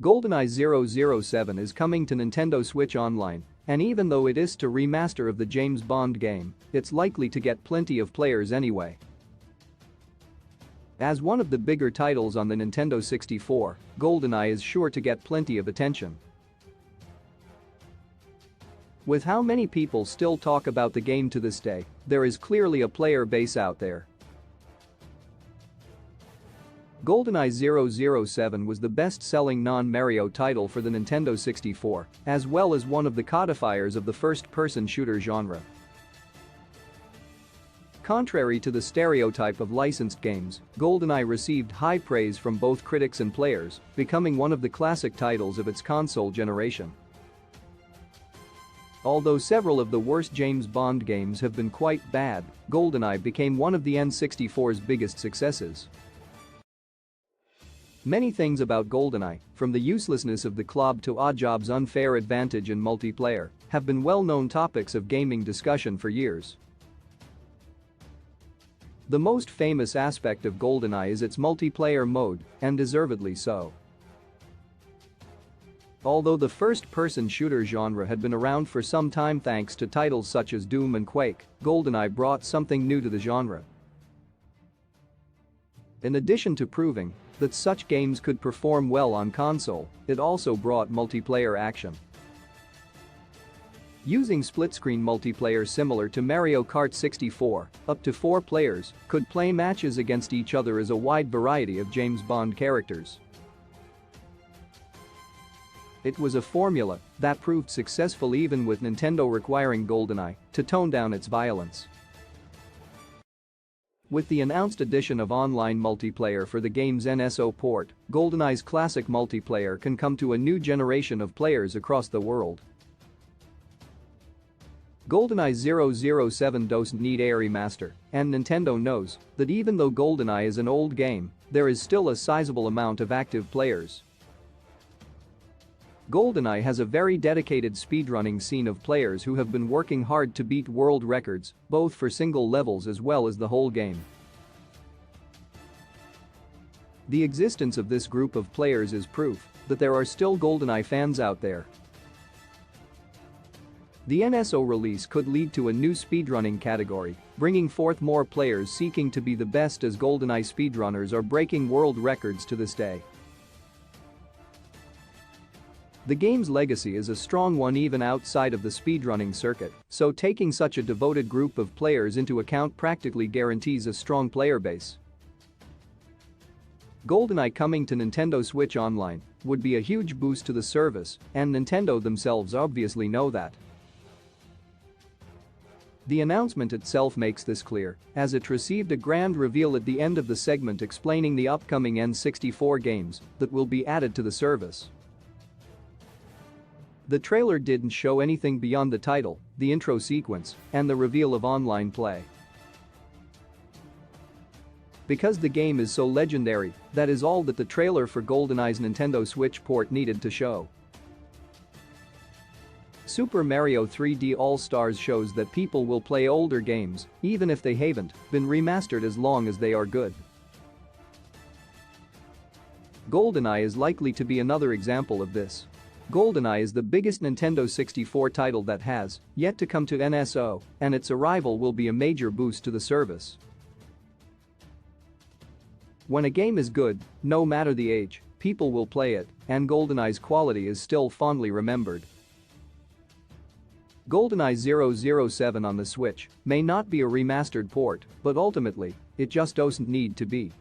GoldenEye 007 is coming to Nintendo Switch Online, and even though it is a remaster of the James Bond game, it's likely to get plenty of players anyway. As one of the bigger titles on the Nintendo 64, GoldenEye is sure to get plenty of attention. With how many people still talk about the game to this day, there is clearly a player base out there. GoldenEye 007 was the best-selling non-Mario title for the Nintendo 64, as well as one of the codifiers of the first-person shooter genre. Contrary to the stereotype of licensed games, GoldenEye received high praise from both critics and players, becoming one of the classic titles of its console generation. Although several of the worst James Bond games have been quite bad, GoldenEye became one of the N64's biggest successes. Many things about GoldenEye, from the uselessness of the club to Oddjob's unfair advantage in multiplayer, have been well-known topics of gaming discussion for years. The most famous aspect of GoldenEye is its multiplayer mode, and deservedly so. Although the first-person shooter genre had been around for some time thanks to titles such as Doom and Quake, GoldenEye brought something new to the genre. In addition to proving that such games could perform well on console, it also brought multiplayer action. Using split-screen multiplayer similar to Mario Kart 64, up to 4 players could play matches against each other as a wide variety of James Bond characters. It was a formula that proved successful even with Nintendo requiring GoldenEye to tone down its violence. With the announced addition of online multiplayer for the game's NSO port, GoldenEye's classic multiplayer can come to a new generation of players across the world. GoldenEye 007 doesn't need a remaster, and Nintendo knows that even though GoldenEye is an old game, there is still a sizable amount of active players. GoldenEye has a very dedicated speedrunning scene of players who have been working hard to beat world records, both for single levels as well as the whole game. The existence of this group of players is proof that there are still GoldenEye fans out there. The NSO release could lead to a new speedrunning category, bringing forth more players seeking to be the best as GoldenEye speedrunners are breaking world records to this day. The game's legacy is a strong one even outside of the speedrunning circuit, so taking such a devoted group of players into account practically guarantees a strong player base. GoldenEye coming to Nintendo Switch Online would be a huge boost to the service, and Nintendo themselves obviously know that. The announcement itself makes this clear, as it received a grand reveal at the end of the segment explaining the upcoming N64 games that will be added to the service. The trailer didn't show anything beyond the title, the intro sequence, and the reveal of online play. Because the game is so legendary, that is all that the trailer for GoldenEye's Nintendo Switch port needed to show. Super Mario 3D All-Stars shows that people will play older games, even if they haven't been remastered as long as they are good. GoldenEye is likely to be another example of this. GoldenEye is the biggest Nintendo 64 title that has yet to come to NSO, and its arrival will be a major boost to the service. When a game is good, no matter the age, people will play it, and GoldenEye's quality is still fondly remembered. GoldenEye 007 on the Switch may not be a remastered port, but ultimately, it just doesn't need to be.